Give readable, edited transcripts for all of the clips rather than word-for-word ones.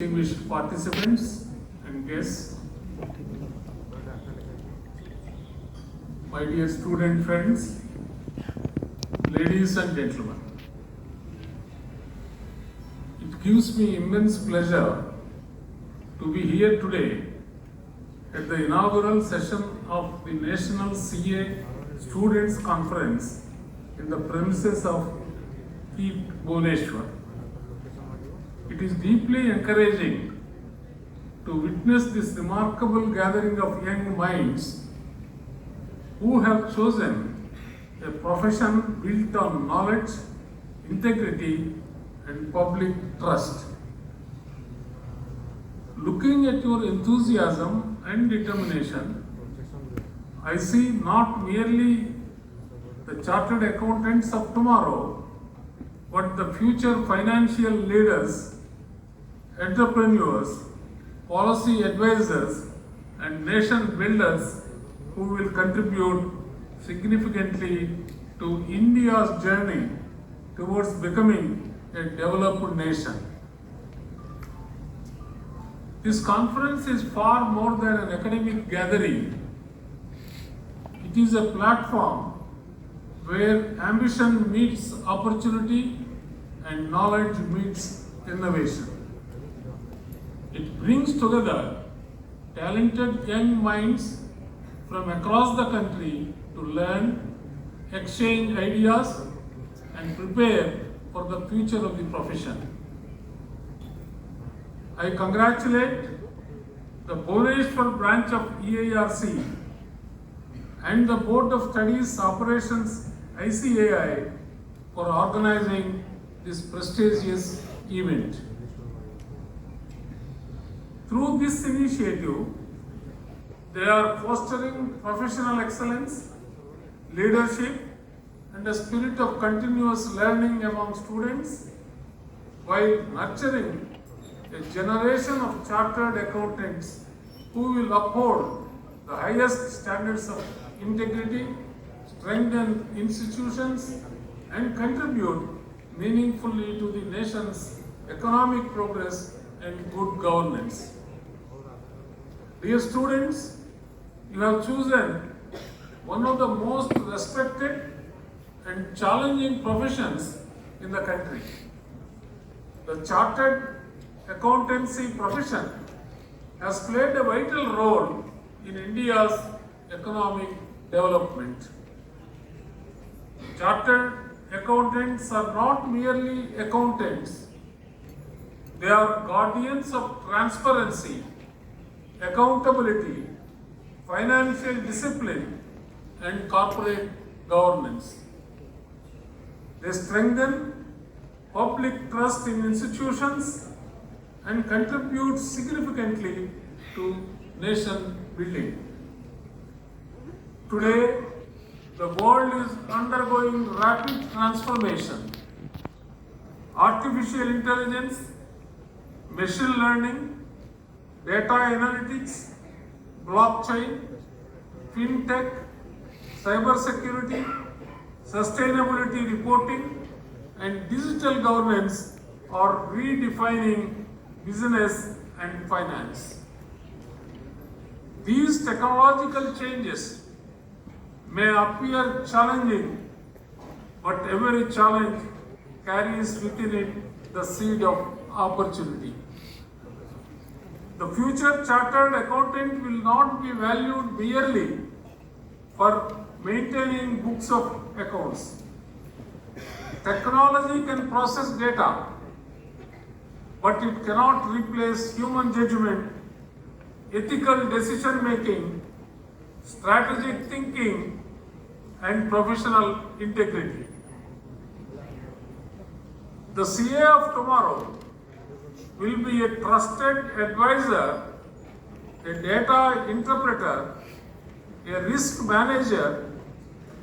Distinguished participants and guests, my dear student friends, ladies and gentlemen, it gives me immense pleasure to be here today at the inaugural session of the National CA Students Conference in the premises of Keep Bhubaneswar. It is deeply encouraging to witness this remarkable gathering of young minds who have chosen a profession built on knowledge, integrity, and public trust. Looking at your enthusiasm and determination, I see not merely the chartered accountants of tomorrow, but the future financial leaders, entrepreneurs, policy advisors, and nation builders who will contribute significantly to India's journey towards becoming a developed nation. This conference is far more than an academic gathering. It is a platform where ambition meets opportunity and knowledge meets innovation. It brings together talented young minds from across the country to learn, exchange ideas, and prepare for the future of the profession. I congratulate the Bhubaneswar branch of EIRC and the Board of Studies Operations ICAI for organizing this prestigious event. Through this initiative, they are fostering professional excellence, leadership, and a spirit of continuous learning among students while nurturing a generation of chartered accountants who will uphold the highest standards of integrity, strengthen institutions, and contribute meaningfully to the nation's economic progress and good governance. Dear students, you have chosen one of the most respected and challenging professions in the country. The chartered accountancy profession has played a vital role in India's economic development. Chartered accountants are not merely accountants, they are guardians of transparency, accountability, financial discipline, and corporate governance. They strengthen public trust in institutions and contribute significantly to nation building. Today, the world is undergoing rapid transformation. Artificial intelligence, machine learning, data analytics, blockchain, fintech, cybersecurity, sustainability reporting, and digital governance are redefining business and finance. These technological changes may appear challenging, but every challenge carries within it the seed of opportunity. The future chartered accountant will not be valued merely for maintaining books of accounts. Technology can process data, but it cannot replace human judgment, ethical decision making, strategic thinking, and professional integrity. The CA of tomorrow will be a trusted advisor, a data interpreter, a risk manager,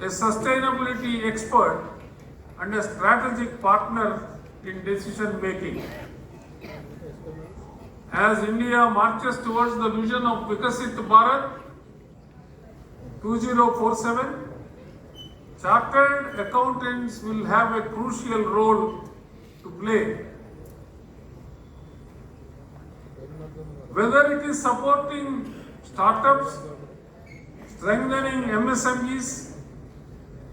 a sustainability expert, and a strategic partner in decision making. As India marches towards the vision of Vikasit Bharat 2047, chartered accountants will have a crucial role to play. Whether it is supporting startups, strengthening MSMEs,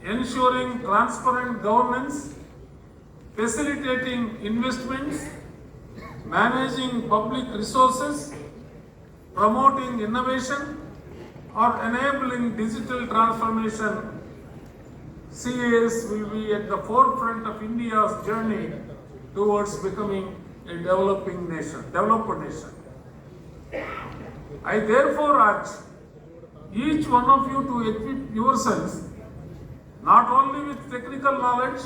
ensuring transparent governance, facilitating investments, managing public resources, promoting innovation, or enabling digital transformation, CAS will be at the forefront of India's journey towards becoming a developed nation. I therefore urge each one of you to equip yourselves not only with technical knowledge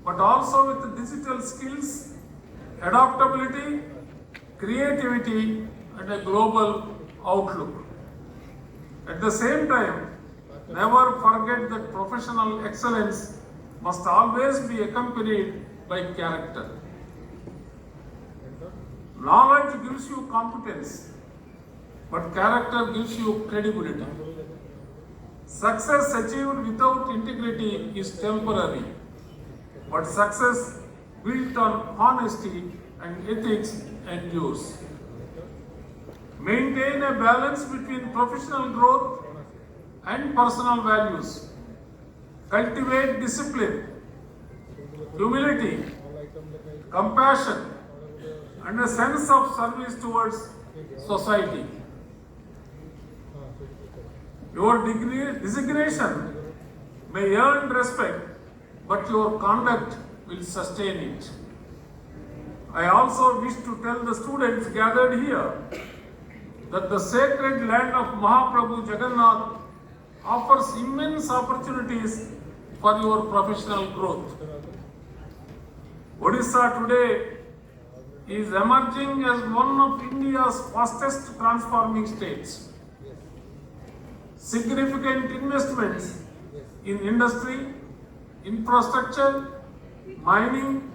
but also with digital skills, adaptability, creativity, and a global outlook. At the same time, never forget that professional excellence must always be accompanied by character. Knowledge gives you competence, but character gives you credibility. Success achieved without integrity is temporary, but success built on honesty and ethics endures. Maintain a balance between professional growth and personal values. Cultivate discipline, humility, compassion, and a sense of service towards society. Your designation may earn respect, but your conduct will sustain it. I also wish to tell the students gathered here that the sacred land of Mahaprabhu Jagannath offers immense opportunities for your professional growth. Odisha today is emerging as one of India's fastest transforming states. Significant investments in industry, infrastructure, mining,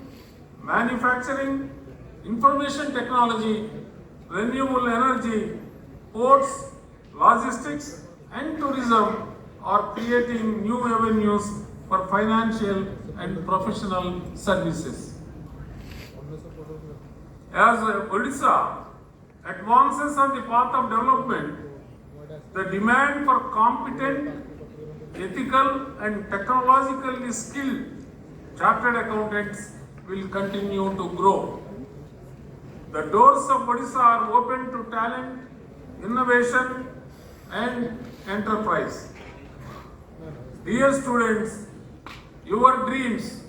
manufacturing, information technology, renewable energy, ports, logistics, and tourism are creating new avenues for financial and professional services. As Odisha advances on the path of development, the demand for competent, ethical, and technologically skilled chartered accountants will continue to grow. The doors of Odisha are open to talent, innovation, and enterprise. Dear students, your dreams,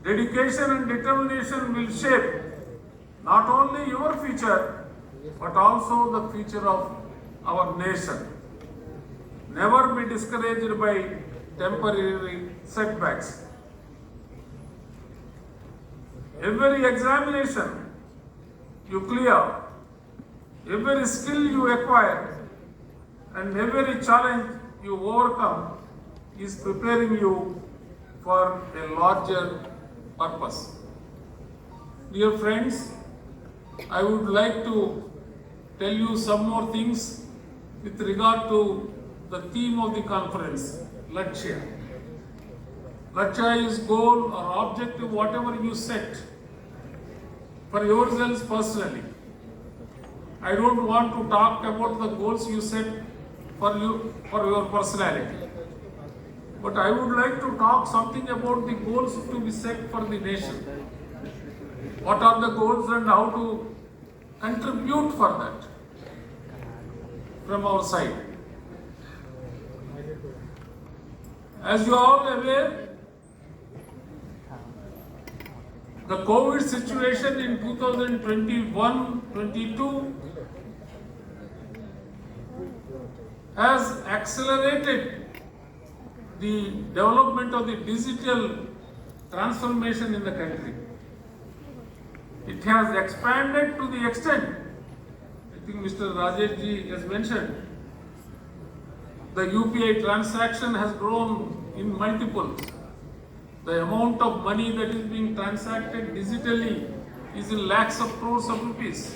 dedication, and determination will shape not only your future but also the future of our nation. Never be discouraged by temporary setbacks. Every examination you clear, every skill you acquire, and every challenge you overcome is preparing you for a larger purpose. Dear friends, I would like to tell you some more things with regard to the theme of the conference, Lakshya. Lakshya is goal or objective, whatever you set for yourselves personally. I don't want to talk about the goals you set for your personality. But I would like to talk something about the goals to be set for the nation. What are the goals and how to contribute for that from our side. As you are all aware, the COVID situation in 2021-22 has accelerated the development of the digital transformation in the country. It has expanded to the extent, I think Mr. Rajesh ji has mentioned, the UPI transaction has grown in multiples. The amount of money that is being transacted digitally is in lakhs of crores of rupees.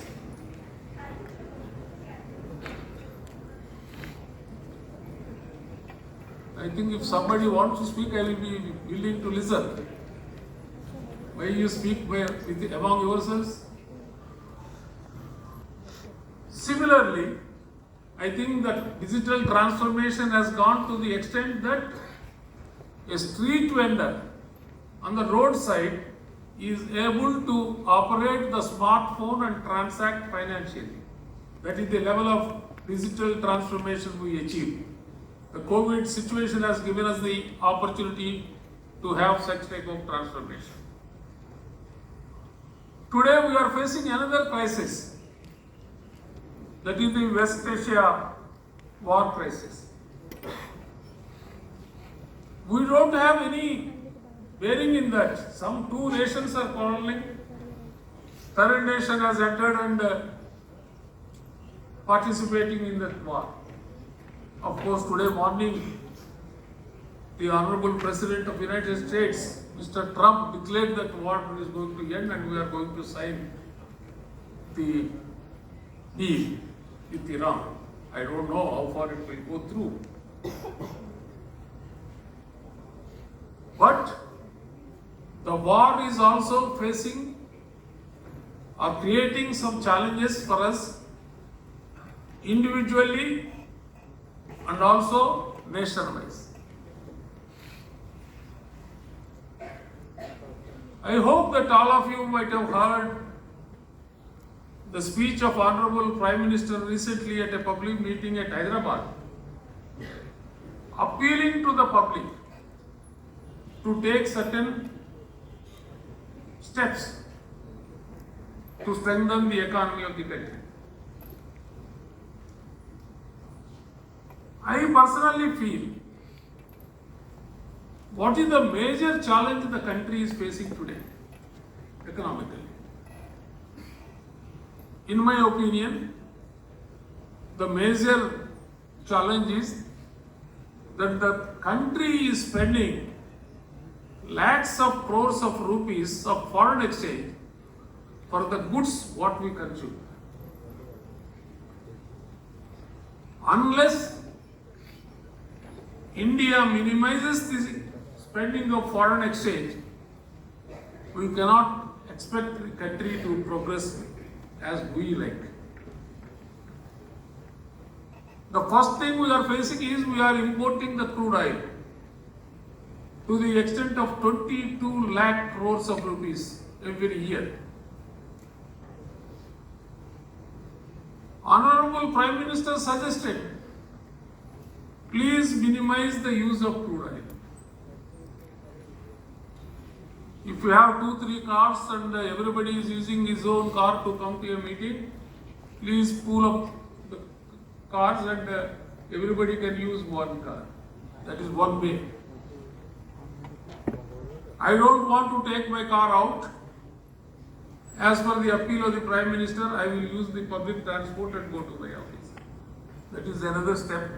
I think if somebody wants to speak, I will be willing to listen. Why you speak among yourselves? Similarly, I think that digital transformation has gone to the extent that a street vendor on the roadside is able to operate the smartphone and transact financially. That is the level of digital transformation we achieved. The COVID situation has given us the opportunity to have such type of transformation. Today we are facing another crisis, that is the West Asia war crisis. We don't have any bearing in that. Some two nations are quarreling. Third nation has entered and participating in that war. Of course, today morning, the Honorable President of the United States, Mr. Trump, declared that war is going to end and we are going to sign the deal with Iran. I don't know how far it will go through. But the war is also facing or creating some challenges for us individually and also nation-wise. I hope that all of you might have heard the speech of Honorable Prime Minister recently at a public meeting at Hyderabad, appealing to the public to take certain steps to strengthen the economy of the country. I personally feel, what is the major challenge the country is facing today, economically? In my opinion, the major challenge is that the country is spending lakhs of crores of rupees of foreign exchange for the goods what we consume. Unless India minimizes the spending of foreign exchange, we cannot expect the country to progress as we like. The first thing we are facing is we are importing the crude oil to the extent of 22 lakh crores of rupees every year. Honorable Prime Minister suggested, please minimize the use of crude oil. If you have 2-3 cars and everybody is using his own car to come to a meeting, please pull up the cars and everybody can use one car. That is one way. I don't want to take my car out. As per the appeal of the Prime Minister, I will use the public transport and go to my office. That is another step.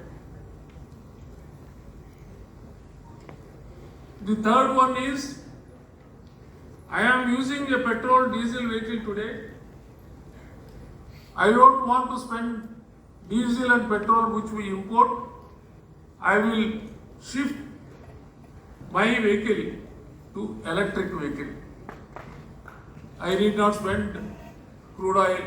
The third one is, I am using a petrol diesel vehicle today. I don't want to spend diesel and petrol which we import. I will shift my vehicle to electric vehicle. I need not spend crude oil.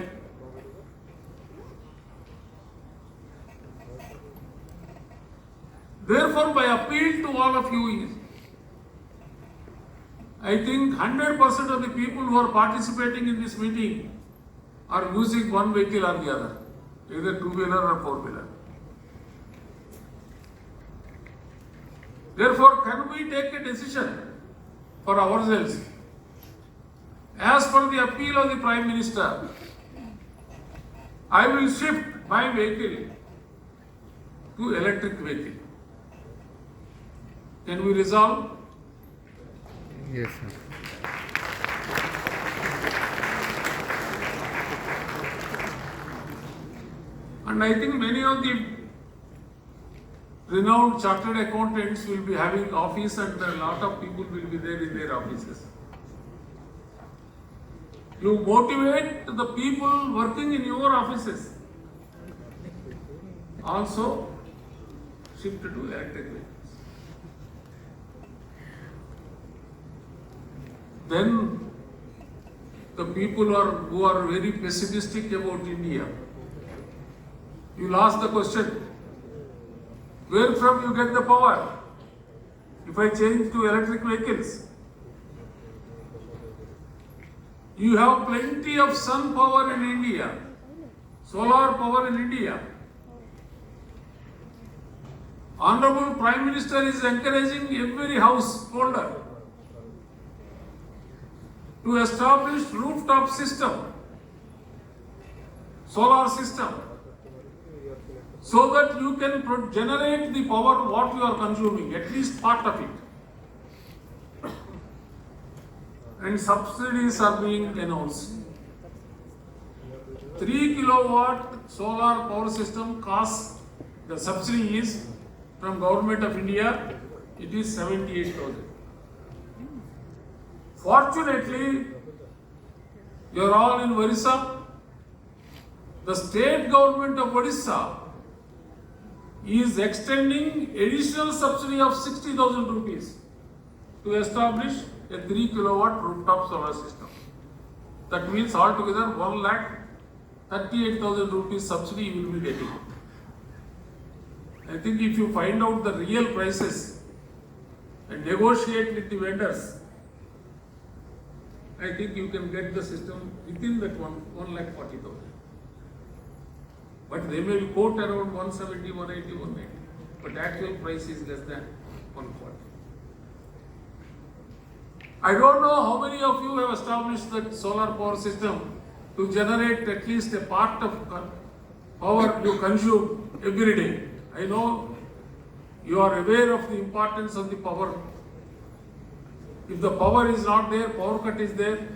Therefore, my appeal to all of you is, I think 100% of the people who are participating in this meeting are using one vehicle or the other, either two-wheeler or four-wheeler. Therefore, can we take a decision for ourselves? As per the appeal of the Prime Minister, I will shift my vehicle to electric vehicle. Can we resolve? Yes, sir. And I think many of the renowned chartered accountants will be having office and a lot of people will be there in their offices. You motivate the people working in your offices. Also shift to electric vehicles. Then the people who are very pessimistic about India, You will ask the question, where from you get the power? If I change to electric vehicles, you have plenty of sun power in India, solar power in India. Honorable Prime Minister is encouraging every householder to establish rooftop system, solar system, so that you can generate the power what you are consuming, at least part of it. And subsidies are being announced. 3 kilowatt solar power system costs, the subsidy is from Government of India, it is 78,000. Fortunately, you are all in Odisha. The state government of Odisha is extending additional subsidy of 60,000 rupees to establish a 3 kilowatt rooftop solar system. That means altogether 1,38,000 rupees subsidy you will be getting. I think if you find out the real prices and negotiate with the vendors, I think you can get the system within that 1,40,000. But they may quote around 170, 180, 190. But actual price is less than 140. I don't know how many of you have established that solar power system to generate at least a part of power you consume every day. I know you are aware of the importance of the power. If the power is not there, power cut is there,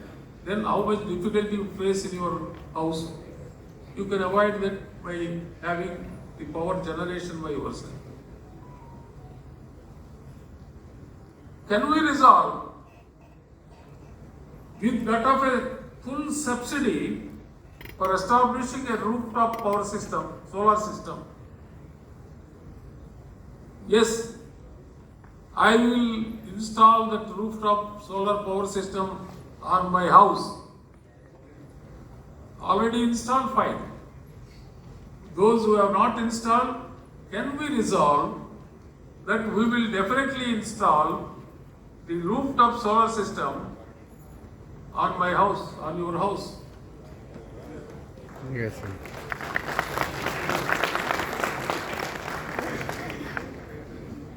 then how much difficulty you face in your house. You can avoid that by having the power generation by yourself. Can we resolve with that of a full subsidy for establishing a rooftop power system, solar system? Yes, I will install that rooftop solar power system on my house. Already installed, fine. Those who have not installed, can we resolve that we will definitely install the rooftop solar system on my house, on your house? Yes, sir.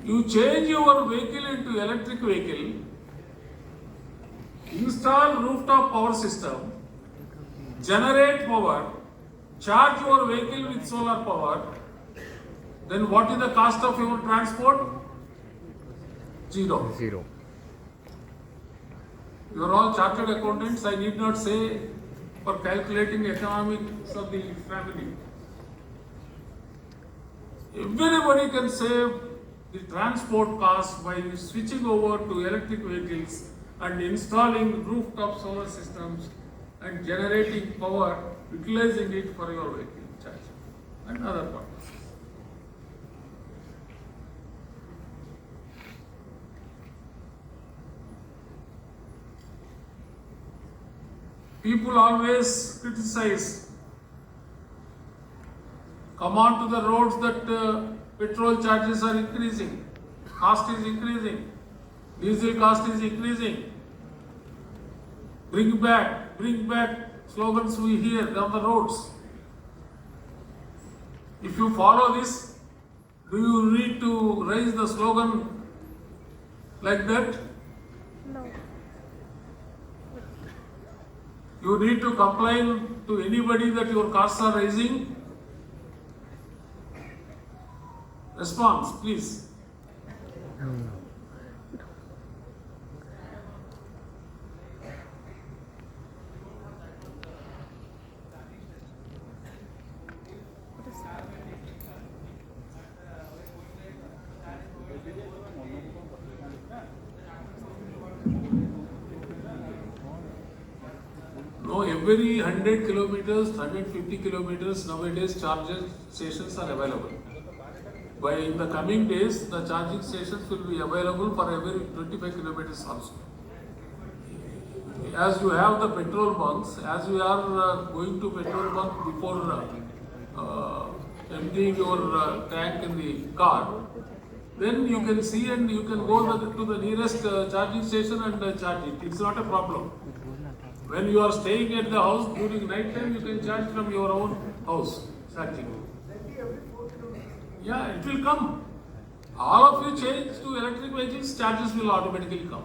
You change your vehicle into electric vehicle, install rooftop power system, generate power, charge your vehicle with solar power, then what is the cost of your transport? Zero. Zero. You are all chartered accountants, I need not say, for calculating economics of the family. Everybody can save the transport cost by switching over to electric vehicles and installing rooftop solar systems and generating power, utilizing it for your vehicle charge and other purposes. People always criticize, come on to the roads that petrol charges are increasing, cost is increasing, diesel cost is increasing. Bring back slogans we hear on the roads. If you follow this, do you need to raise the slogan like that? No. You need to complain to anybody that your costs are rising? Response, please. No, every 100 kilometers, 150 kilometers nowadays charging stations are available. By in the coming days, the charging stations will be available for every 25 kilometers also. As you have the petrol bunks, as we are going to petrol bunk before emptying your tank in the car, then you can see and you can go to the nearest charging station and charge it. It's not a problem. When you are staying at the house during night time, you can charge from your own house charging. Yeah, it will come. All of you change to electric vehicles, charges will automatically come.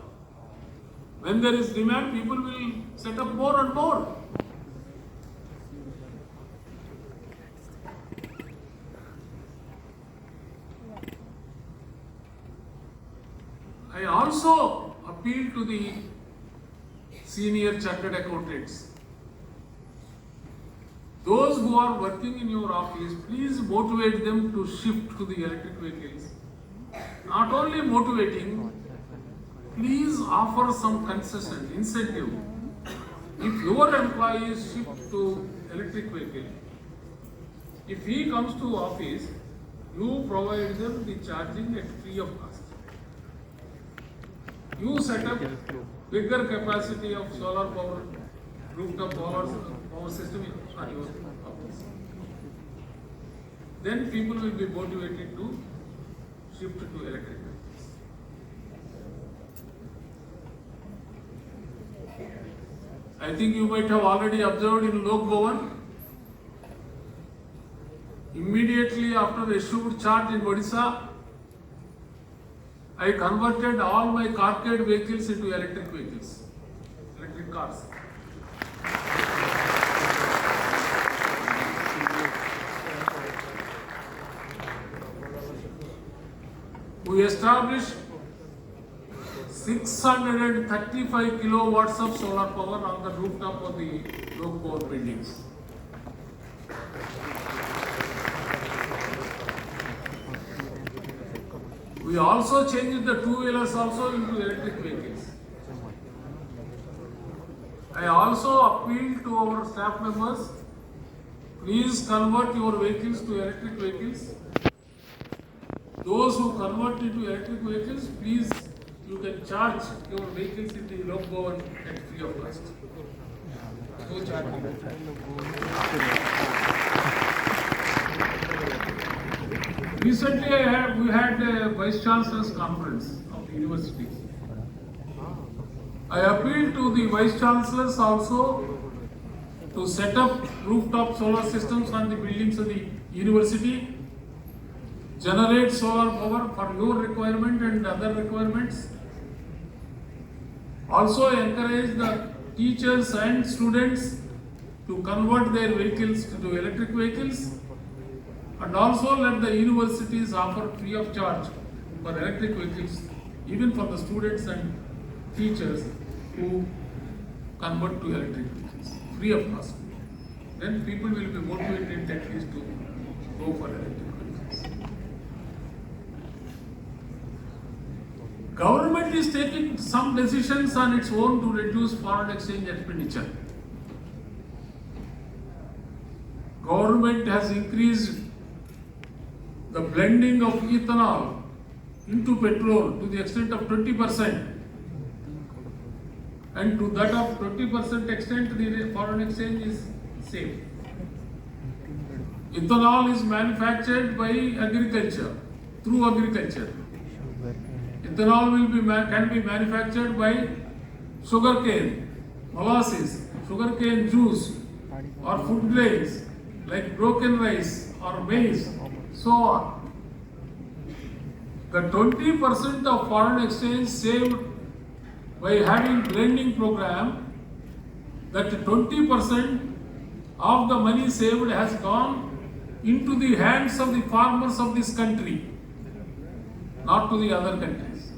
When there is demand, people will set up more and more. I also appeal to the senior chartered accountants. Those who are working in your office, please motivate them to shift to the electric vehicles. Not only motivating, please offer some concession, incentive. If your employees shift to electric vehicle, if he comes to office, you provide them the charging at free of cost. You set up bigger capacity of solar power, rooftop power system on your office. Then people will be motivated to shift to electric vehicles. I think you might have already observed in Lok Bhavan, immediately after issued charge in Odisha, I converted all my carcade vehicles into electric vehicles, electric cars. We established 635 kilowatts of solar power on the rooftop of the Lok Bhavan buildings. We also changed the two-wheelers also into electric vehicles. I also appeal to our staff members, please convert your vehicles to electric vehicles. Those who convert into electric vehicles, please, you can charge your vehicles in the Lok Bhavan at free of cost. Go charge. Recently, we had a Vice Chancellor's conference of the universities. I appeal to the Vice Chancellors also to set up rooftop solar systems on the buildings of the university, generate solar power for your requirement and other requirements. Also encourage the teachers and students to convert their vehicles to electric vehicles. And also let the universities offer free of charge for electric vehicles, even for the students and teachers who convert to electric vehicles, free of cost. Then people will be motivated at least to go for electric vehicles. Government is taking some decisions on its own to reduce foreign exchange expenditure. Government has increased the blending of ethanol into petrol to the extent of 20%, and to that of 20% extent the foreign exchange is same. Ethanol is manufactured by agriculture, through agriculture. Ethanol can be manufactured by sugarcane, molasses, sugarcane juice, or food grains like broken rice or maize, so on. The 20% of foreign exchange saved by having blending program, that 20% of the money saved has gone into the hands of the farmers of this country, not to the other countries.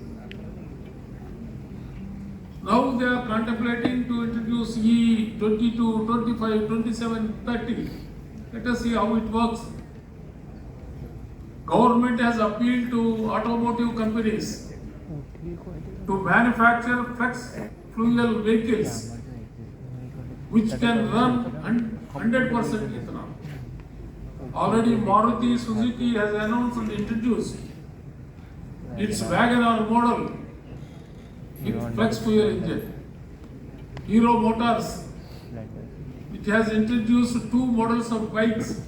Now they are contemplating to introduce E22, 25, 27, 30. Let us see how it works. Government has appealed to automotive companies to manufacture flex fuel vehicles which can run 100% ethanol. Already Maruti Suzuki has announced and introduced its WagonR model with flex fuel engine. Hero Motors, which has introduced 2 models of bikes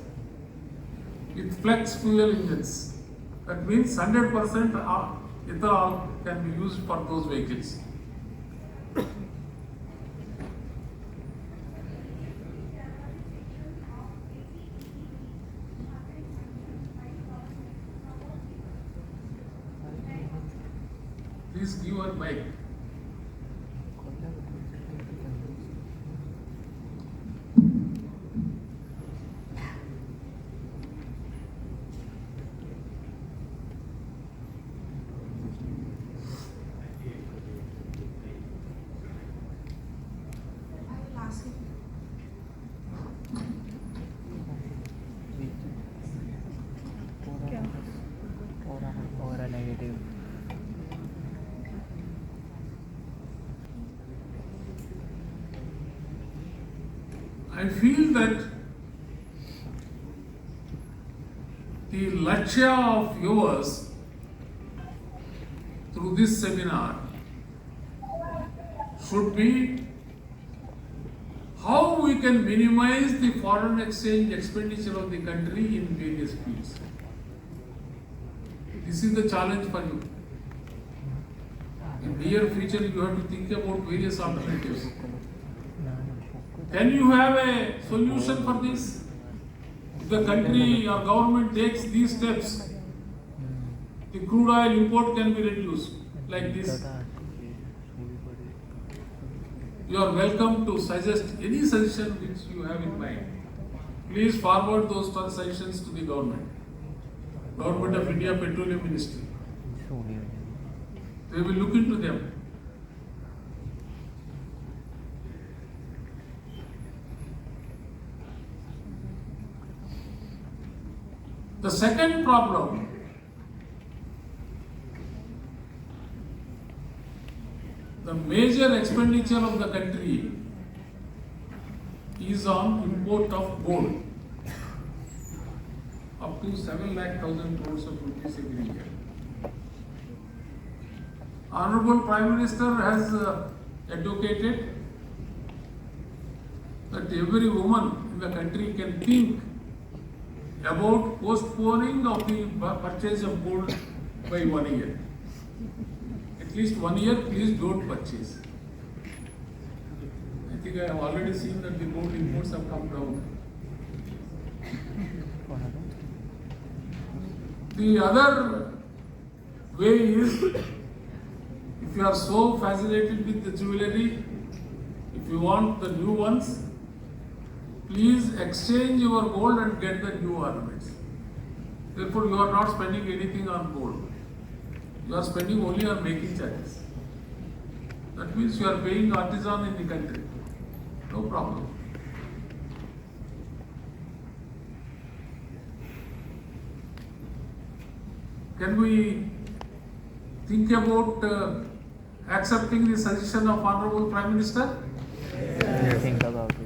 with flex fuel engines. That means 100% ethanol can be used for those vehicles. Please give her mic. और negative I feel that the lakshya of yours through this seminar should be how we can minimize the foreign exchange expenditure of the country in various fields. This is the challenge for you. In near future, you have to think about various alternatives. Can you have a solution for this? If the country or government takes these steps, the crude oil import can be reduced like this. You are welcome to suggest any suggestion which you have in mind. Please forward those suggestions to the government. Government of India Petroleum Ministry. They will look into them. The second problem the major expenditure of the country is on import of gold up to 7,00,000 crores of rupees every year. Honorable Prime Minister has advocated that every woman in the country can think about postponing of the purchase of gold by 1 year. At least 1 year, please don't purchase. I think I have already seen that the gold imports have come down. The other way is, if you are so fascinated with the jewelry, if you want the new ones, please exchange your gold and get the new ornaments. Therefore, you are not spending anything on gold. You are spending only on making charges. That means you are paying artisan in the country. No problem. Can we think about accepting the suggestion of Honorable Prime Minister? think about it.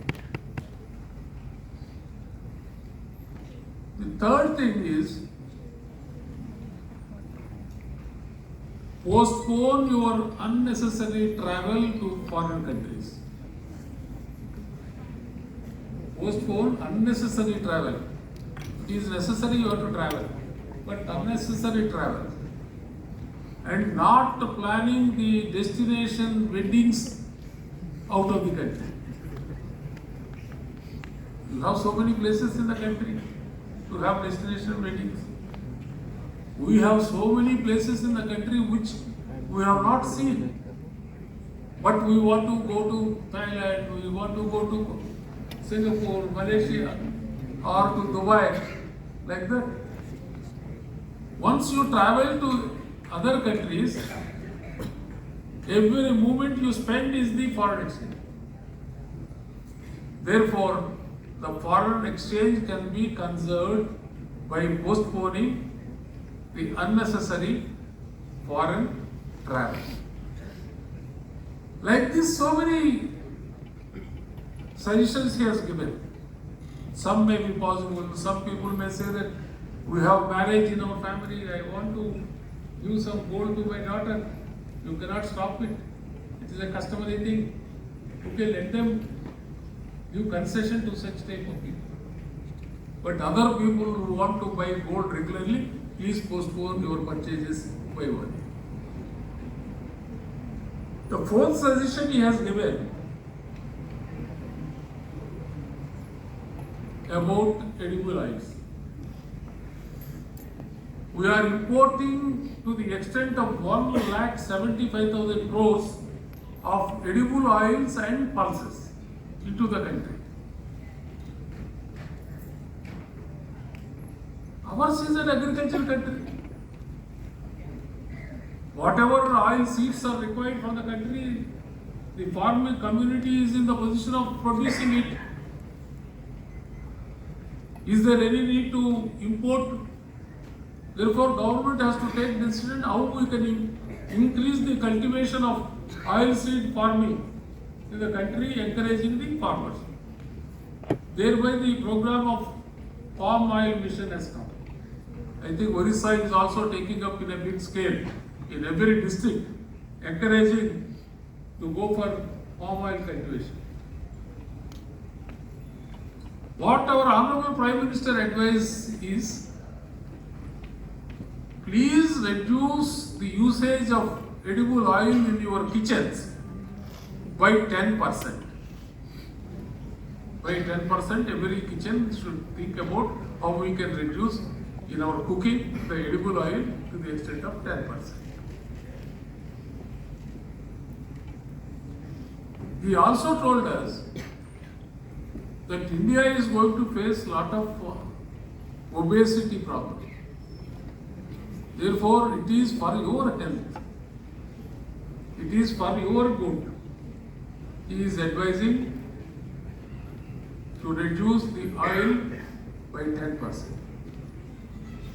The third thing is postpone your unnecessary travel to foreign countries. Postpone unnecessary travel. It is necessary you have to travel, but unnecessary travel. And not planning the destination weddings out of the country. You have so many places in the country to have destination weddings. We have so many places in the country which we have not seen. But we want to go to Thailand, we want to go to Singapore, Malaysia, or to Dubai, like that. Once you travel to other countries, every moment you spend is the foreign exchange. Therefore, the foreign exchange can be conserved by postponing the unnecessary foreign travel. Like this, so many suggestions he has given. Some may be possible. Some people may say that we have marriage in our family. I want to give some gold to my daughter. You cannot stop it. It is a customary thing. Okay, let them give concession to such type of people. But other people who want to buy gold regularly, please postpone your purchases by 1 year. The fourth suggestion he has given about edible oils. We are importing to the extent of 1,75,000 crores of edible oils and pulses into the country. Ours is an agricultural country. Whatever oil seeds are required for the country, the farming community is in the position of producing it. Is there any need to import? Therefore, government has to take decision how we can increase the cultivation of oilseed farming in the country, encouraging the farmers. Thereby, the program of palm oil mission has come. I think Odisha is also taking up in a big scale in every district, encouraging to go for palm oil cultivation. What our Honorable Prime Minister advice is, please reduce the usage of edible oil in your kitchens by 10%. By 10%, every kitchen should think about how we can reduce in our cooking the edible oil to the extent of 10%. He also told us that India is going to face a lot of obesity problem. Therefore, it is for your health. It is for your good. He is advising to reduce the oil by 10%.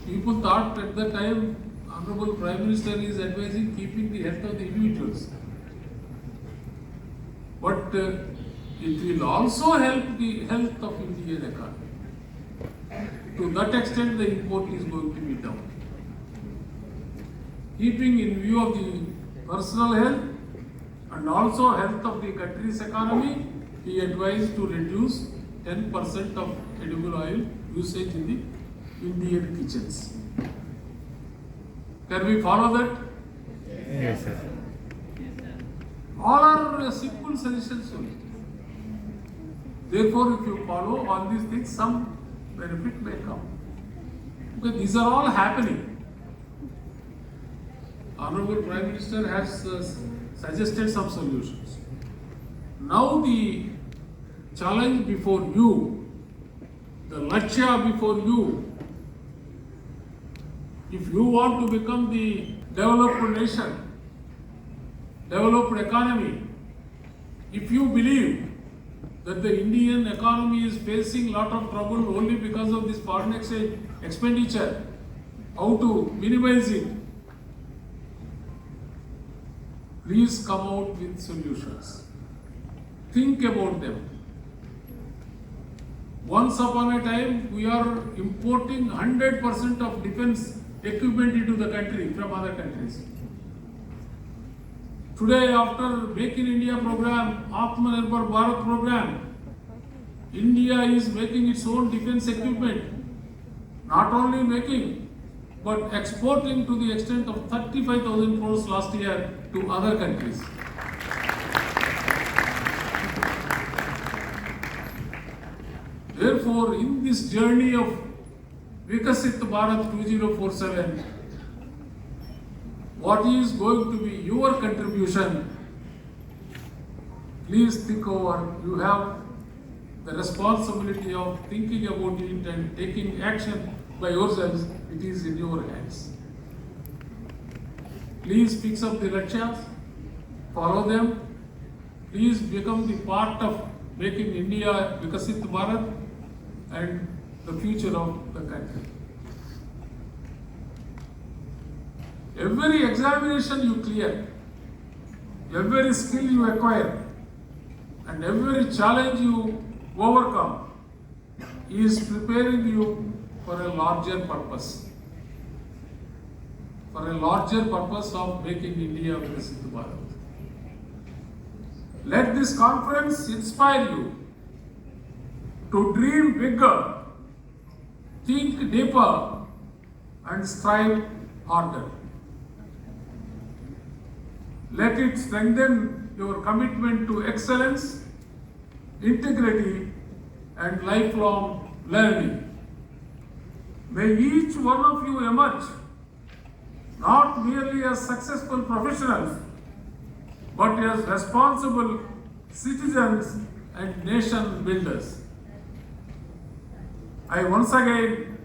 People thought at the time, Honorable Prime Minister is advising keeping the health of the individuals. But it will also help the health of Indian economy. To that extent, the import is going to be down. Keeping in view of the personal health and also health of the country's economy, he advised to reduce 10% of edible oil usage in the Indian kitchens. Can we follow that? Yes, sir. All are simple suggestions only. Therefore, if you follow all these things, some benefit may come. Because these are all happening. Honorable Prime Minister has suggested some solutions. Now the challenge before you, the lakshya before you, if you want to become the developed nation, developed economy, if you believe that the Indian economy is facing lot of trouble only because of this foreign exchange expenditure, how to minimize it, please come out with solutions. Think about them. Once upon a time, we are importing 100% of defense equipment into the country from other countries. Today, after Make in India program, Atmanirbhar Bharat program, India is making its own defense equipment. Not only making, but exporting to the extent of 35,000 crores last year to other countries. Therefore, in this journey of Vikasit Bharat 2047, what is going to be your contribution? Please think over. You have the responsibility of thinking about it and taking action by yourselves. It is in your hands. Please fix up the lakshas, follow them. Please become the part of making India Vikasit Bharat and the future of the country. Every examination you clear, every skill you acquire, and every challenge you overcome is preparing you for a larger purpose. For a larger purpose of making India Vikasit Bharat. Let this conference inspire you to dream bigger think deeper and strive harder. Let it strengthen your commitment to excellence, integrity, and lifelong learning. May each one of you emerge not merely as successful professionals, but as responsible citizens and nation builders. I once again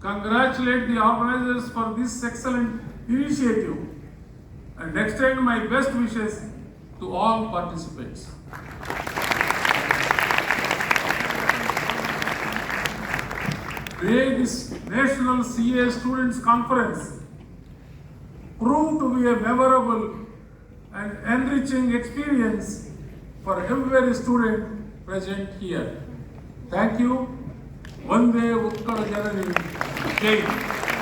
congratulate the organizers for this excellent initiative and extend my best wishes to all participants. May this National CA Students Conference prove to be a memorable and enriching experience for every student present here. Thank you. Vande Utkala Janani. Jai Hind.